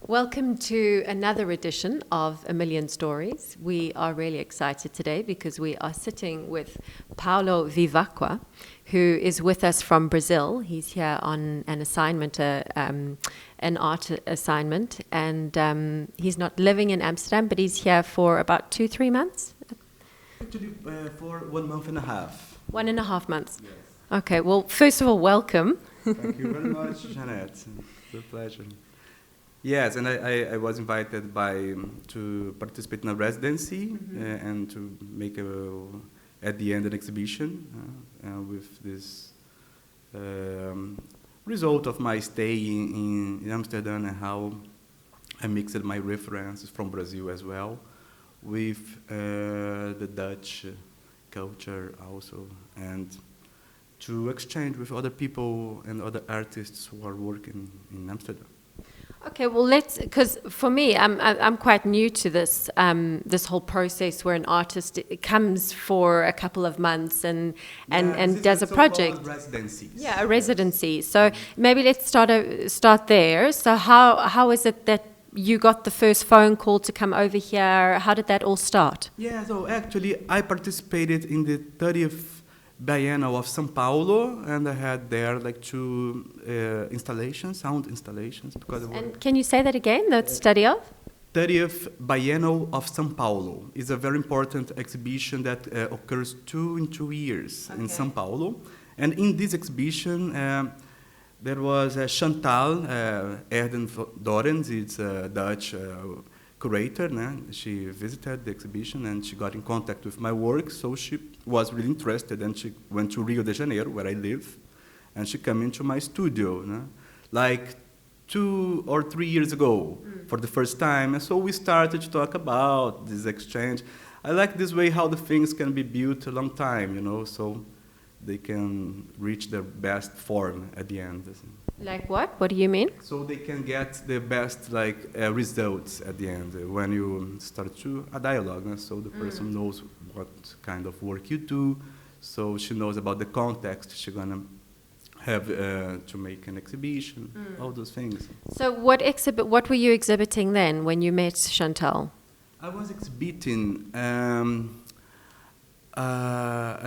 Welcome to another edition of A Million Stories. We are really excited today because we are sitting with Paulo Vivacqua, who is with us from Brazil. He's here on an assignment, an art assignment, and he's not living in Amsterdam, but he's here for about 2-3 months? Actually, for 1 month and a half. 1.5 months? Yes. Okay, well, first of all, welcome. Thank you very much, Jeanette. It's a pleasure. Yes, and I was invited to participate in a residency and to make at the end an exhibition with this result of my stay in Amsterdam and how I mixed my references from Brazil as well with the Dutch culture also, and to exchange with other people and other artists who are working in Amsterdam. Okay, well, because for me, I'm quite new to this this whole process where an artist comes for a couple of months and does a project. Residencies. Yeah, a residency. So maybe let's start there. So how is it that you got the first phone call to come over here? How did that all start? Yeah, so actually I participated in the 30th Biennial of São Paulo, and I had there like 2 installations, sound installations. And can you say that again, the study of? 30th Biennial of São Paulo is a very important exhibition that occurs 2 years in São Paulo. And in this exhibition, there was Chantal Dorens, it's a Dutch curator. She visited the exhibition and she got in contact with my work, so she was really interested, and she went to Rio de Janeiro, where I live, and she came into my studio, like 2 or 3 years ago for the first time, and so we started to talk about this exchange. I like this way how the things can be built a long time, so they can reach their best form at the end. Like what? What do you mean? So they can get the best results at the end when you start a dialogue. So the person knows what kind of work you do, so she knows about the context she's gonna have to make an exhibition, all those things. So what were you exhibiting then when you met Chantal? I was exhibiting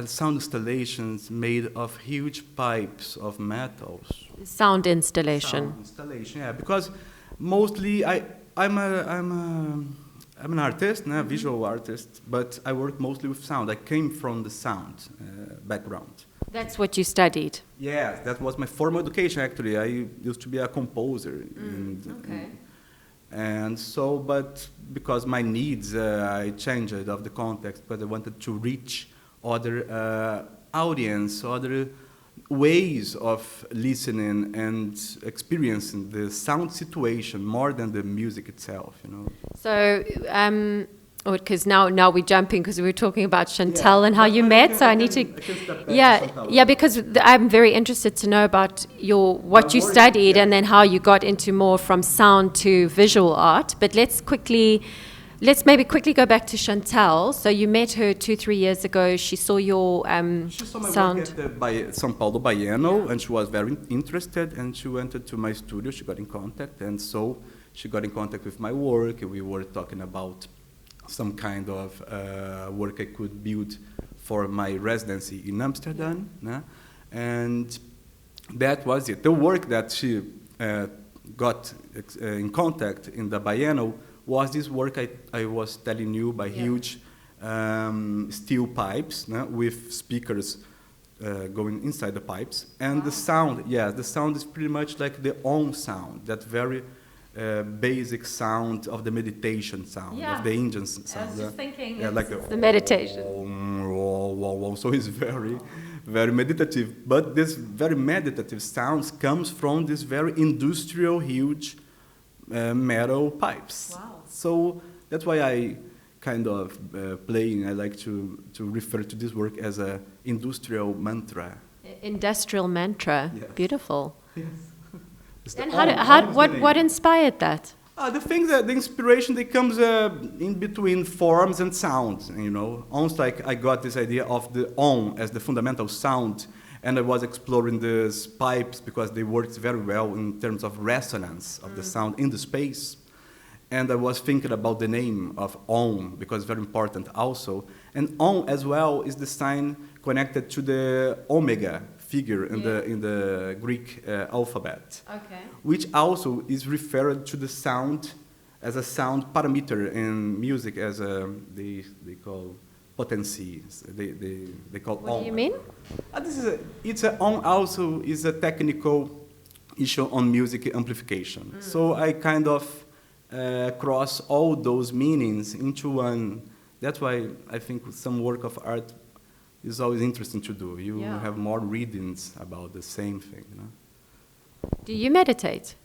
sound installations made of huge pipes of metals. Sound installation. Sound installation, yeah. Because mostly I'm an artist, a visual artist, but I work mostly with sound. I came from the sound background. That's what you studied. Yeah, that was my formal education. Actually, I used to be a composer. And so, but because my needs, I changed it of the context, but I wanted to reach other audience, other ways of listening and experiencing the sound situation more than the music itself, So, because now we're jumping because we were talking about Chantal and how you met. So I need to, because I'm very interested to know about what you studied and then how you got into more from sound to visual art. But let's maybe quickly go back to Chantal. So you met her 2-3 years ago. She saw your she saw my sound. work at the São Paulo Biennial, and she was very interested, and she went to my studio. She got in contact, and so she got in contact with my work. We were talking about some kind of work I could build for my residency in Amsterdam, and that was it. The work that she got in contact in the Biennial was this work I was telling you by huge steel pipes with speakers going inside the pipes, and the sound is pretty much like the Om sound, that very basic sound of the meditation sound, of the Indian sound. I was just thinking, like the meditation. So it's very, very meditative. But this very meditative sounds comes from this very industrial, huge metal pipes. Wow. So that's why I kind of playing, I like to refer to this work as a industrial mantra. Industrial mantra. Yes. Beautiful. Yes. And what inspired that? The thing that the inspiration that comes in between forms and sounds, you know. Almost like I got this idea of the on as the fundamental sound, and I was exploring these pipes because they worked very well in terms of resonance of the sound in the space. And I was thinking about the name of on because it's very important also. And on as well is the sign connected to the omega figure in the Greek alphabet, which also is referred to the sound as a sound parameter in music as they call potency. They call what on. What do you mean? It's a on also is a technical issue on music amplification. So I kind of cross all those meanings into one. That's why I think some work of art is always interesting to do. You have more readings about the same thing. You know? Do you meditate?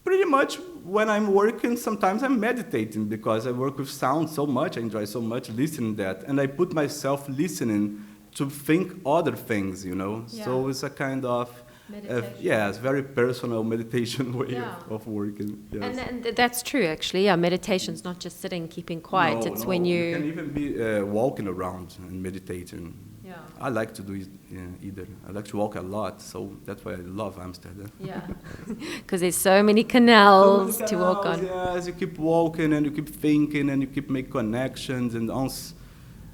Pretty much when I'm working, sometimes I'm meditating because I work with sound so much. I enjoy so much listening to that. And I put myself listening to think other things, you know. Yeah. So it's a kind of, it's very personal meditation way of working. Yes. And that's true, actually. Yeah, meditation's not just sitting, keeping quiet. It's when You can even be walking around and meditating. Yeah. I like to do it either. I like to walk a lot, so that's why I love Amsterdam. Yeah, because there's so many canals to walk on. Yes, you keep walking and you keep thinking and you keep making connections, and once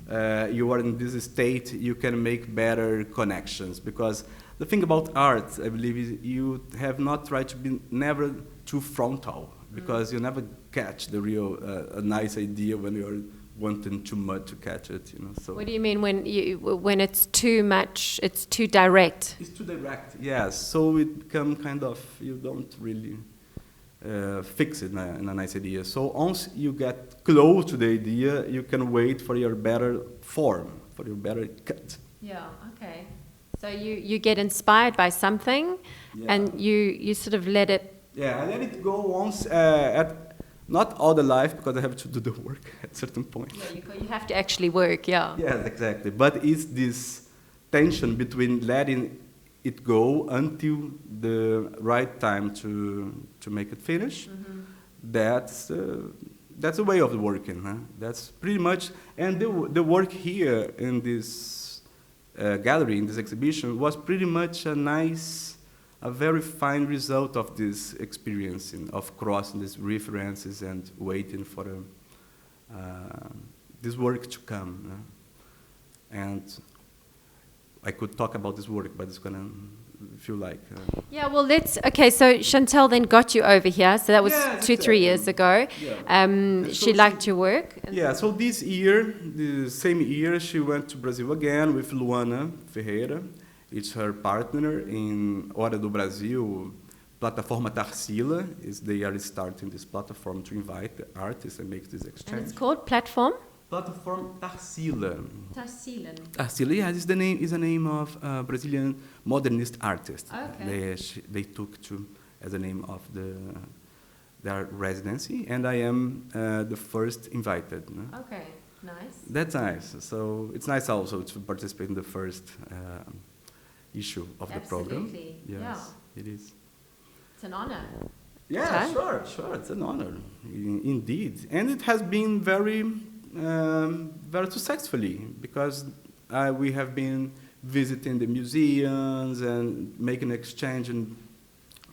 you are in this state, you can make better connections. Because the thing about art, I believe, is you have not tried to be never too frontal, because you never catch the real a nice idea when you're wanting too much to catch it, you know. So what do you mean when it's too much? It's too direct. It's too direct, yes. So it become kind of, you don't really fix it in a nice idea. So once you get close to the idea, you can wait for your better form, for your better cut. Yeah. Okay. So you get inspired by something, and you sort of let it. Yeah, I let it go once not all the life, because I have to do the work at a certain point. Yeah, you have to actually work, yeah. Yes, exactly. But it's this tension between letting it go until the right time to make it finish. Mm-hmm. That's a way of working. Huh? That's pretty much, and the work here in this gallery, in this exhibition, was pretty much a very fine result of this experience of crossing these references and waiting for this work to come. And I could talk about this work, but it's gonna feel like. Yeah, well, okay, so Chantal then got you over here, so that was 2-3 years ago. Yeah. She liked your work. Yeah, so this year, the same year, she went to Brazil again with Luana Ferreira. It's her partner in Hora do Brasil, Plataforma Tarsila. They are starting this platform to invite the artists and make this exchange. And it's called Platform? Platform Tarsila. Tarsila, yeah, is the name of a Brazilian modernist artist. Okay. They took to as a name of their residency, and I am the first invited. No? Okay, nice. That's nice. So it's nice also to participate in the first issue of the program. Absolutely. Yes, yeah. it is. It's an honor. Yeah, sure, it's an honor, indeed. And it has been very successfully, because we have been visiting the museums and making exchange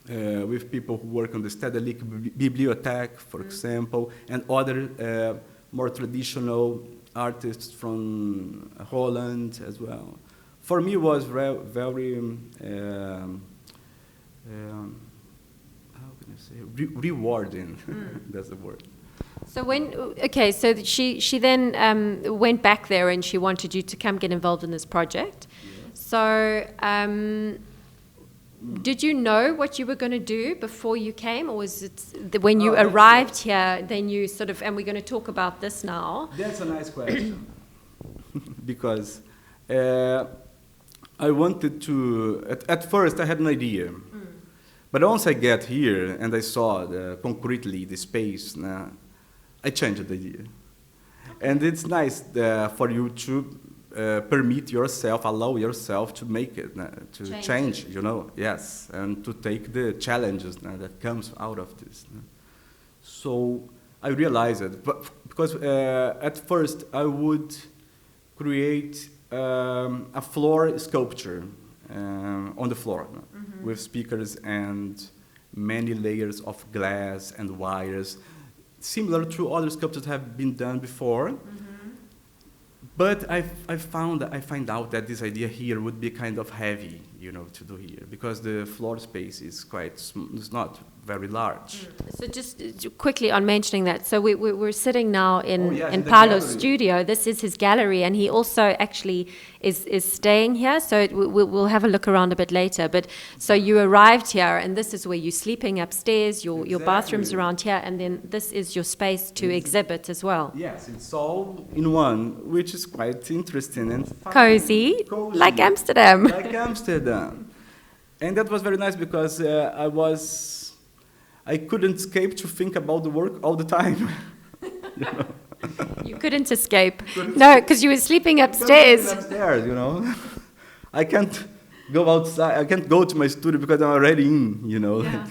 with people who work on the Stedelijk Bibliotheek, for example, and other more traditional artists from Holland as well. For me, it was very, how can I say, rewarding. That's the word. So so she then went back there and she wanted you to come get involved in this project. Yes. So did you know what you were going to do before you came, or was it when you arrived here, then you sort of, and we're going to talk about this now. That's a nice question. Because I wanted to, at first I had an idea. But once I get here and I saw concretely the space, I changed the idea. And it's nice for you to permit yourself, allow yourself to make it, to change, you know, yes, and to take the challenges that comes out of this. So I realized it, but because at first I would create a floor sculpture on the floor with speakers and many layers of glass and wires, similar to other sculptures have been done before. But I find out that this idea here would be kind of heavy, you know, to do here, because the floor space is it's not very large. So just quickly on mentioning that, so we're sitting now in Paulo's gallery. studio. This is his gallery, and he also actually is staying here. So we'll have a look around a bit later. But so you arrived here, and this is where you're sleeping upstairs. Your bathroom's around here, and then this is your space to exhibit as well. Yes, it's all in one, which is quite interesting and fun. Cozy, like Amsterdam. Like Amsterdam. And that was very nice because I couldn't escape to think about the work all the time. You know? You couldn't escape. No, because you were sleeping upstairs. Upstairs, you know. I can't go outside. I can't go to my studio because I'm already in, you know, like,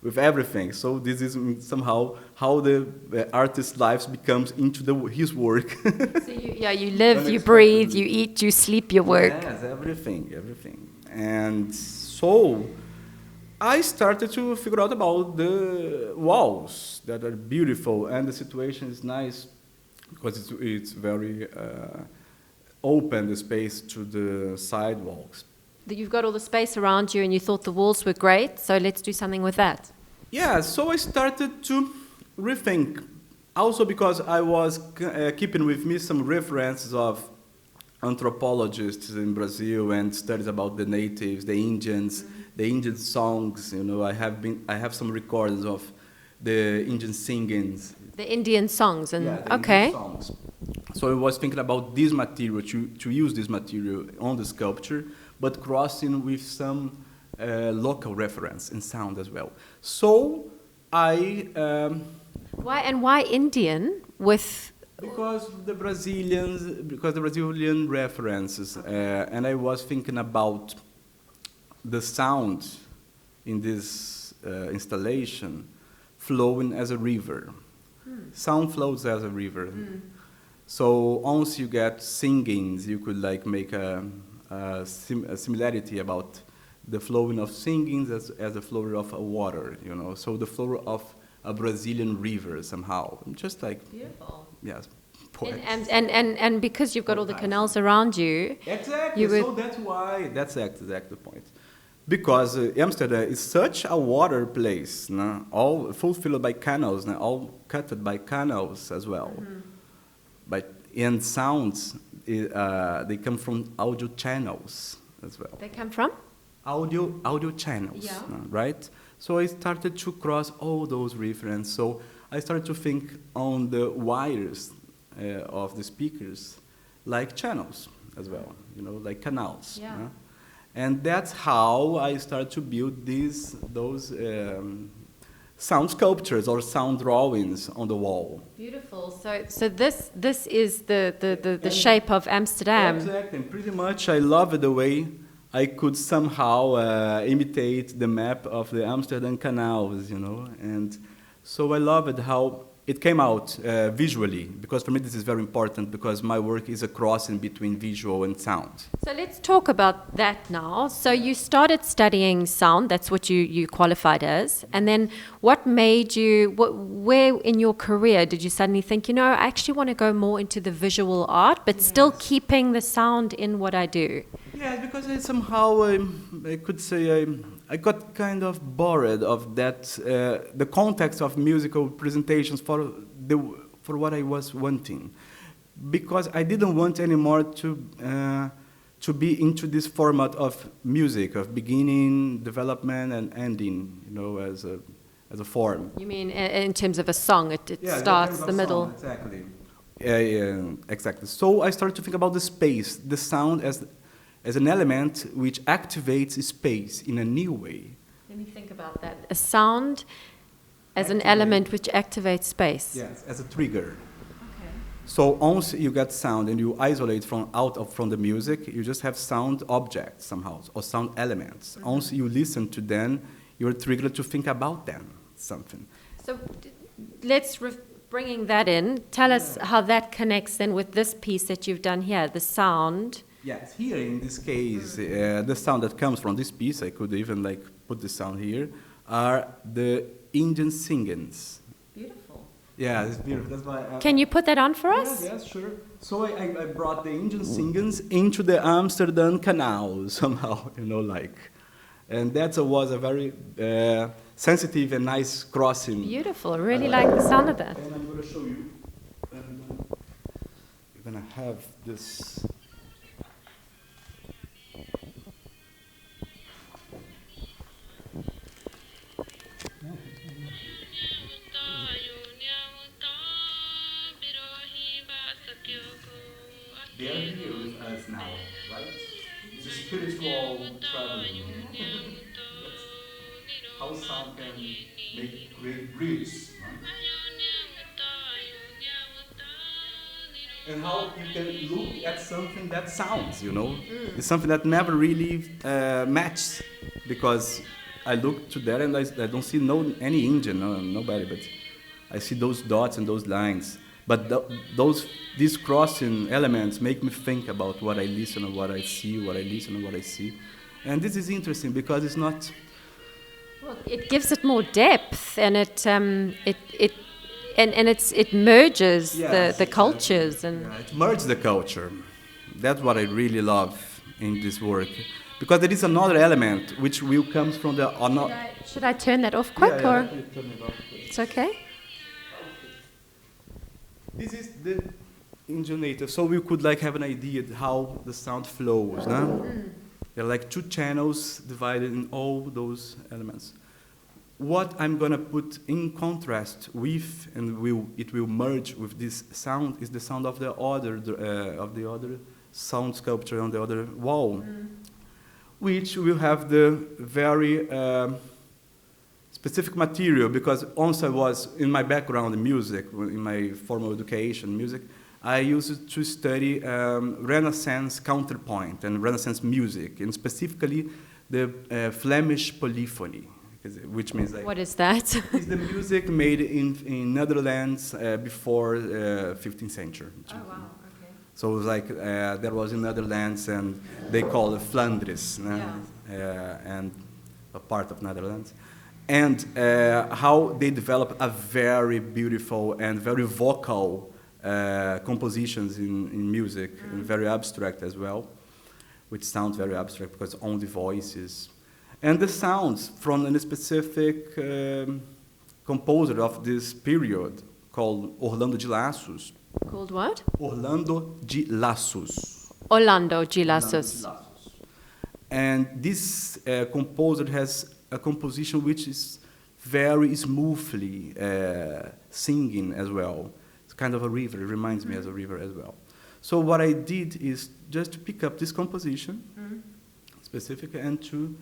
with everything. So this is somehow how the artist's life becomes into his work. So you live, you breathe, you eat, you sleep, you work. Yes, everything. And so I started to figure out about the walls that are beautiful, and the situation is nice because it's very open, the space to the sidewalks. You've got all the space around you, and you thought the walls were great, so let's do something with that. Yeah, so I started to rethink, also because I was keeping with me some references of anthropologists in Brazil and studies about the natives, the Indians, the Indian songs. You know, I have some recordings of the Indian singings. The Indian songs, and the okay. Indian songs. So I was thinking about this material, to use this material on the sculpture, but crossing with some local reference in sound as well. So Why Indian with? Because the Brazilian references, and I was thinking about the sound in this installation flowing as a river. Sound flows as a river. So once you get singings, you could like make a similarity about the flowing of singings as the flow of water, you know. So the flow of a Brazilian river somehow, just like Beautiful. yes. And because you've got all the canals around you, exactly. So that's exactly the point. Because Amsterdam is such a water place, no? All fulfilled by canals, no? All cut by canals as well. And sounds, they come from audio channels as well. they come from? Audio channels, Yeah. no? Right? So I started to cross all those references. So I started to think on the wires of the speakers like channels as well, you know, like canals. Yeah. No? And that's how I started to build those sound sculptures or sound drawings on the wall. Beautiful. So this is the shape of Amsterdam. Exactly. And pretty much I love the way I could somehow imitate the map of the Amsterdam canals, you know. And so I love it how it came out visually, because for me this is very important, because my work is a crossing between visual and sound. So let's talk about that now. So you started studying sound, that's what you qualified as. And then what made you, where in your career did you suddenly think, you know, I actually want to go more into the visual art, but still keeping the sound in what I do? Yeah, because I somehow, I could say, I got kind of bored of that, the context of musical presentations for what I was wanting, because I didn't want anymore to be into this format of music, of beginning, development, and ending, you know, as a form. You mean in terms of a song, it starts, the middle. Song, exactly. Exactly. So I started to think about the space, the sound as an element which activates space in a new way. Let me think about that. A sound As an element which activates space. Yes, as a trigger. So once you get sound and you isolate from the music, you just have sound objects somehow, or sound elements. Once you listen to them, you're triggered to think about them, something. So let's bringing that in. Tell us how that connects then with this piece that you've done here, the sound. Yes, here in this case, the sound that comes from this piece, I could even like put the sound here, are the Indian singings. Beautiful. Yeah, it's beautiful. That's why. Can you put that on for us? Yes, sure. So I brought the Indian singings into the Amsterdam canal somehow, and that was a very sensitive and nice crossing. Beautiful. I really like the sound of that. And I'm going to show you. We're going to have this. They are here with us now, right? It's a spiritual traveling. How sound can make great bridges, right? And how you can look at something that sounds, It's something that never really matches, because I look to there and I don't see any engine, nobody, but I see those dots and those lines. But these crossing elements make me think about what I listen and what I see, what I listen and what I see. And this is interesting because it's not... Well, it gives it more depth, and it merges the cultures. And it merges the culture. That's what I really love in this work. Because there is another element which will come from the... Should I turn that off quick? Yeah, or turn it off quick. It's okay? This is the Indian native, so we could have an idea how the sound flows. No? There are two channels divided in all those elements. What I'm going to put in contrast with, and it will merge with this sound, is the sound of the other sound sculpture on the other wall, which will have the very specific material, because once I was in my background in music, in my formal education music, I used to study Renaissance counterpoint and Renaissance music, and specifically the Flemish polyphony, which means what is that? It's the music made in Netherlands before 15th century. Oh wow! Okay. So it was there was in Netherlands, and they call it Flanders, and a part of Netherlands. And how they develop a very beautiful and very vocal compositions in music, and very abstract as well, which sounds very abstract because only voices. And the sounds from a specific composer of this period called Orlando de Lassos. Called what? Orlando de Lassos. Orlando de Lassos. And this composer has a composition which is very smoothly singing as well. It's kind of a river. It reminds me as a river as well. So what I did is just to pick up this composition, specific, and to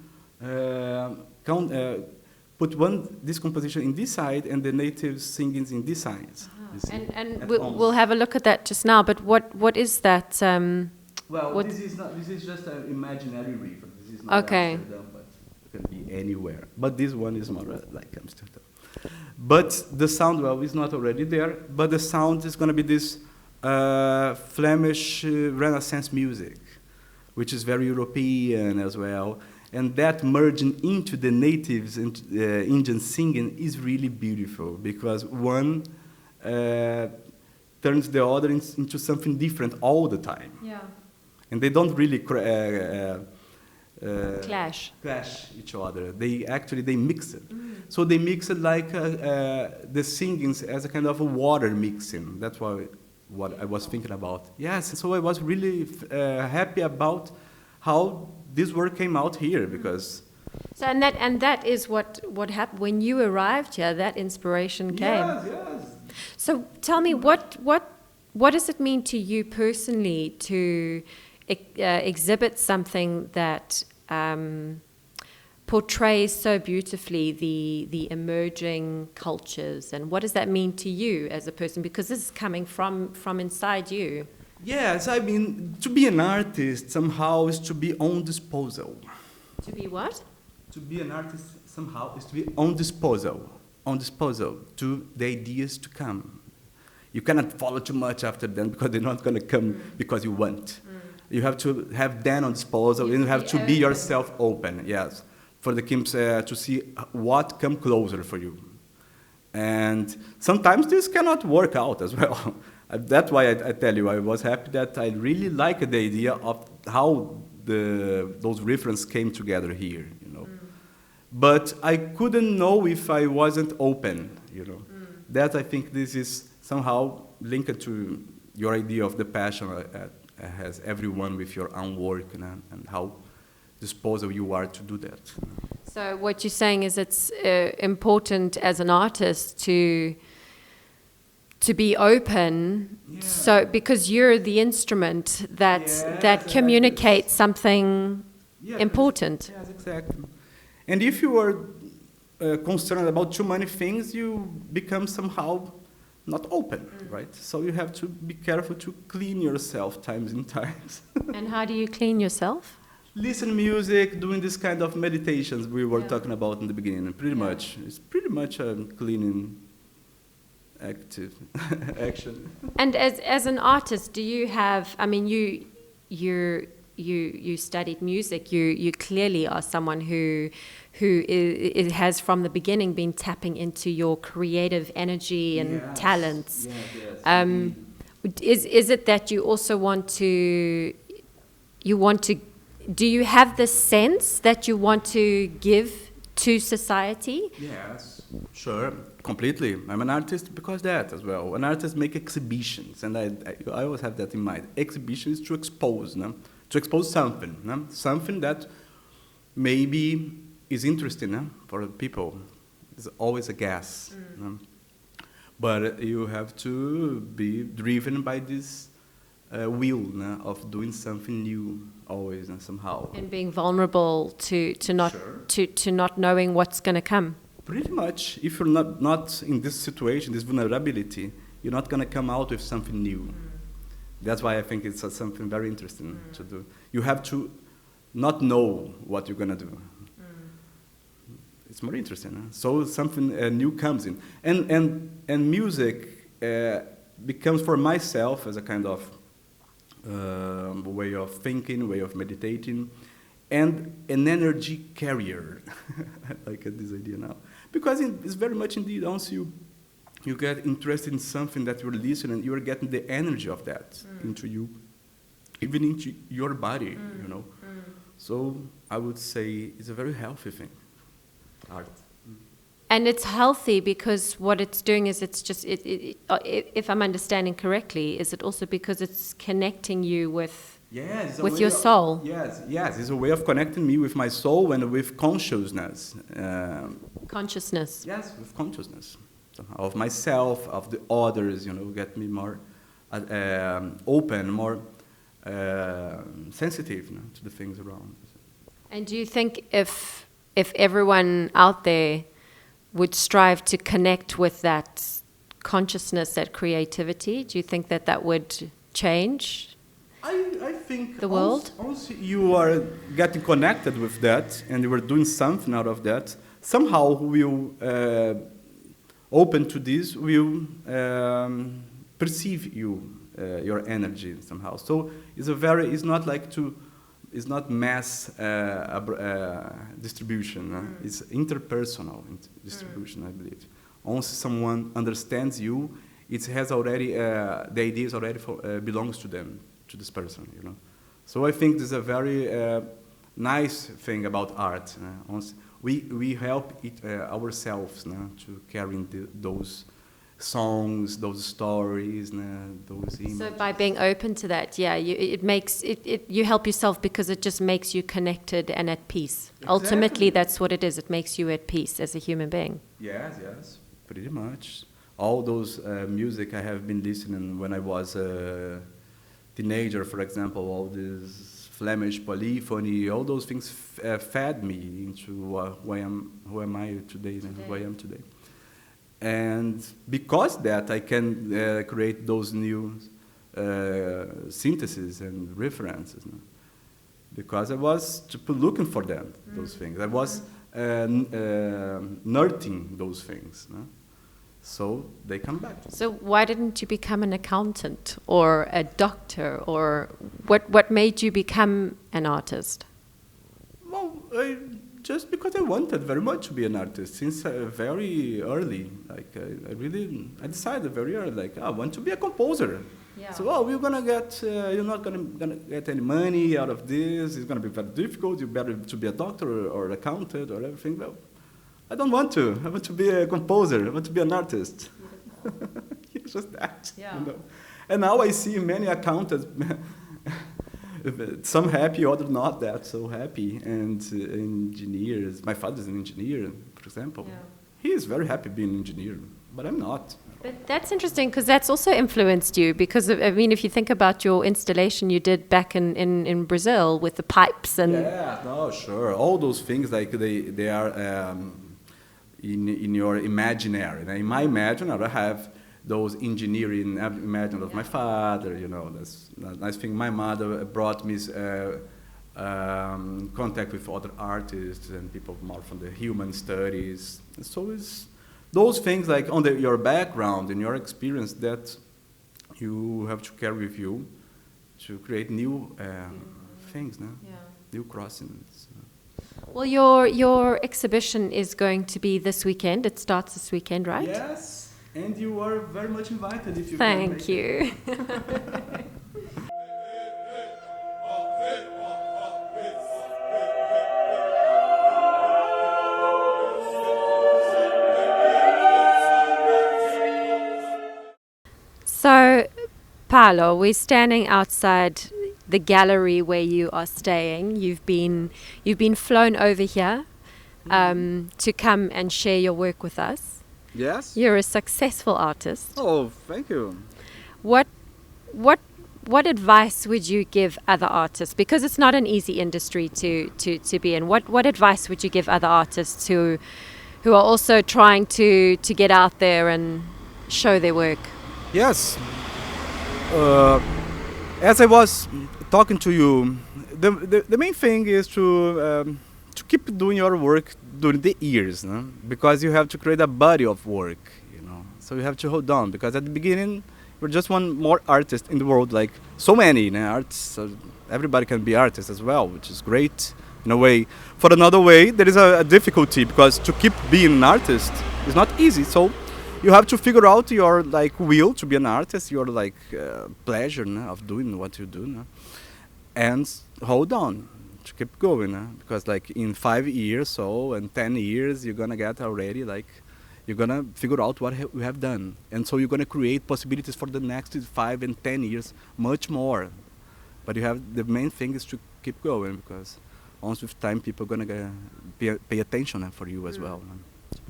put this composition in this side and the native singings in this side. And we'll have a look at that just now. But what is that? This is just an imaginary river. This is not Amsterdam, but it can be anywhere. But this one is more like Amsterdam. But the sound, is not already there. But the sound is going to be this Flemish Renaissance music, which is very European as well. And that merging into the natives and Indian singing is really beautiful, because one turns the other into something different all the time. Yeah. And they don't really clash each other. They mix it. So they mix it like the singings as a kind of a water mixing. That's what I was thinking about. Yes, so I was really happy about how this work came out here, because. So and that is what happened when you arrived here. That inspiration came. Yes. So tell me, what does it mean to you personally to exhibit something that portrays so beautifully the emerging cultures, and what does that mean to you as a person? Because this is coming from inside you. Yes, I mean, to be an artist somehow is to be on disposal. To be what? To be an artist somehow is to be on disposal to the ideas to come. You cannot follow too much after them because they're not going to come because you want. You have to have them on disposal, and you have to be yourself open, yes, for the Kims to see what come closer for you. And sometimes this cannot work out as well. That's why I tell you, I was happy that I really liked the idea of how those references came together here, you know. But I couldn't know if I wasn't open, you know. That I think this is somehow linked to your idea of the passion has everyone with your own work and how disposable you are to do that. So what you're saying is it's important as an artist to be open, so because you're the instrument that communicates something important. Yes, exactly. And if you are concerned about too many things, you become somehow not open, right? So you have to be careful to clean yourself times and times. And how do you clean yourself? Listen music, doing this kind of meditations we were talking about in the beginning. Pretty much, it's pretty much a cleaning active action. And as an artist, do you have? I mean, you studied music. You clearly are someone who has from the beginning been tapping into your creative energy and talents. Is it that you also want to? Do you have the sense that you want to give to society? Yes, sure, completely. I'm an artist because that as well. An artist make exhibitions, and I always have that in mind. Exhibition is to expose, no? To expose something, no? Something that maybe is interesting, no? For people. It's always a guess, no? But you have to be driven by this will, no? Of doing something new. Always and somehow. And being vulnerable to not knowing what's going to come. Pretty much. If you're not in this situation, this vulnerability, you're not going to come out with something new. That's why I think it's something very interesting to do. You have to not know what you're going to do. It's more interesting. Huh? So something new comes in. And music becomes for myself as a kind of way of thinking, way of meditating, and an energy carrier. I like this idea now. Because it's very much indeed, once you get interested in something that you're listening, you're getting the energy of that into you, even into your body, you know. So I would say it's a very healthy thing, art. And it's healthy because what it's doing is it's just, if I'm understanding correctly, is it also because it's connecting you with your soul? Yes, it's a way of connecting me with my soul and with consciousness. Consciousness. Yes, with consciousness. Of myself, of the others, you know, get me more open, more sensitive, you know, to the things around. And do you think if everyone out there would strive to connect with that consciousness, that creativity, do you think that would change I think the world? Once you are getting connected with that and you are doing something out of that, somehow will open to this will perceive your energy somehow. So it's not mass distribution. It's interpersonal distribution, I believe. Once someone understands you, it has already the ideas already belongs to them, to this person, you know. So I think this is a very nice thing about art. Once we help ourselves to carry those songs, those stories, those images. So by being open to that, you help yourself because it just makes you connected and at peace. Exactly. Ultimately, that's what it is. It makes you at peace as a human being. Yes, pretty much. All those music I have been listening when I was a teenager, for example, all these Flemish polyphony, all those things fed me into who am I today, and who I am today. And because that, I can create those new syntheses and references. No? Because I was looking for them, those things. I was nurturing those things. No? So they come back. So why didn't you become an accountant or a doctor, or what made you become an artist? Well, just because I wanted very much to be an artist since very early. Like I decided very early, like I want to be a composer. Yeah. So we're gonna get you're not gonna get any money out of this. It's gonna be very difficult. You better to be a doctor or accountant or everything. Well, I don't want to. I want to be a composer. I want to be an artist. It's just that. Yeah. You know? And now I see many accountants, some happy, others not that so happy, and engineers. My father is an engineer, for example. Yeah. He is very happy being an engineer, but I'm not. But that's interesting because that's also influenced you because, I mean, if you think about your installation you did back in Brazil with the pipes and... Yeah, no, sure. All those things, like they are in your imaginary. Now, in my imaginary, I have those engineering imagined of my father, you know. That's a nice thing. My mother brought me contact with other artists and people more from the human studies. And so it's those things like on your background and your experience that you have to carry with you to create new things, no? Yeah. New crossings. Well, your exhibition is going to be this weekend. It starts this weekend, right? Yes, and you are very much invited if you Thank you. So, Paulo, we're standing outside the gallery where you are staying. You've been flown over here to come and share your work with us. Yes. You're a successful artist. Oh, thank you. What advice would you give other artists? Because it's not an easy industry to be in. What advice would you give other artists who are also trying to get out there and show their work? Yes. As I was talking to you, the main thing is to keep doing your work during the years, no? Because you have to create a body of work, you know. So you have to hold on, because at the beginning you're just one more artist in the world, like so many, you know, artists. Everybody can be artist as well, which is great in a way. For another way, there is a difficulty, because to keep being an artist is not easy. So you have to figure out your will to be an artist, your pleasure, no, of doing what you do, no? And hold on to keep going, no? Because in 5 years and 10 years you're gonna get already you're gonna figure out what you have done, and so you're gonna create possibilities for the next 5 and 10 years, much more. But the main thing is to keep going, because once with time people are gonna pay attention for you as well. No?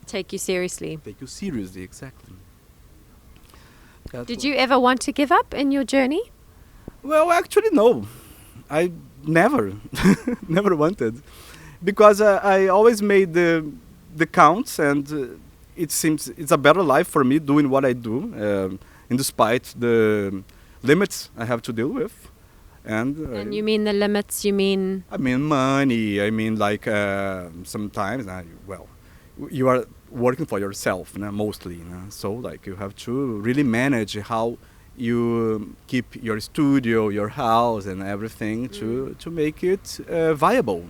Take you seriously. Take you seriously, exactly. Did you ever want to give up in your journey? Well, actually, no. I never, never wanted. Because I always made the counts, and it seems it's a better life for me doing what I do, in despite the limits I have to deal with. And you mean the limits, you mean? I mean money, I mean sometimes, you are working for yourself, mostly. So you have to really manage how you keep your studio, your house and everything to make it viable,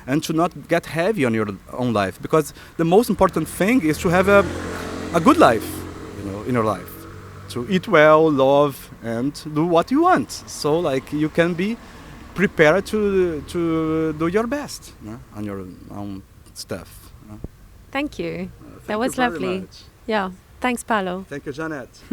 and to not get heavy on your own life. Because the most important thing is to have a good life, in your life. To eat well, love, and do what you want. So you can be prepared to do your best on your own stuff. Thank you. That was lovely. Much. Yeah. Thanks, Paulo. Thank you, Jeanette.